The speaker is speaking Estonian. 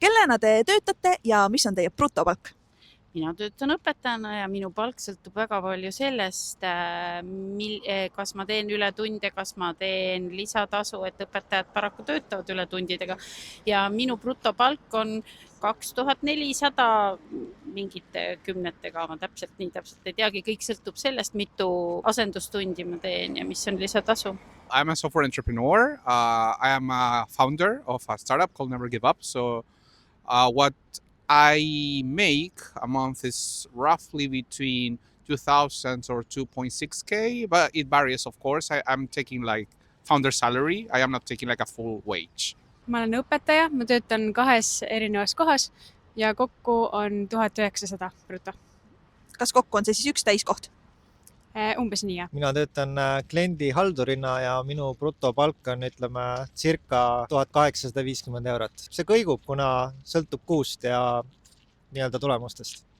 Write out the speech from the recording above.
Kellena te töötate ja mis on teie brutopalk? Mina töötan õpetajana ja minu palk sõltub väga palju sellest, kas ma teen ületunde, kas ma teen lisatasu, et õpetajad paraku töötavad ületundidega. Ja minu brutopalk on 2400 mingite kümnetega, ma täpselt ei teagi, kõik sõltub sellest, mitu asendustundi ma teen ja mis on lisatasu. I'm a software entrepreneur. I am a founder of a startup called Never Give Up. So what I make a month is roughly between 2,000 or 2.6K, but it varies, of course. I'm taking like founder salary. I am not taking like a full wage. Ma olen õpetaja, ma töötan 2 erinevas kohas ja kokku on 1900 bruto. Kas kokku on see siis üks täiskoht? Umbes nii, jah. Mina töötan kliendi haldurina ja minu brutopalk on, ütleme, circa 1850 eurot. See kõigub, kuna sõltub kuust ja nii-öelda tulemustest.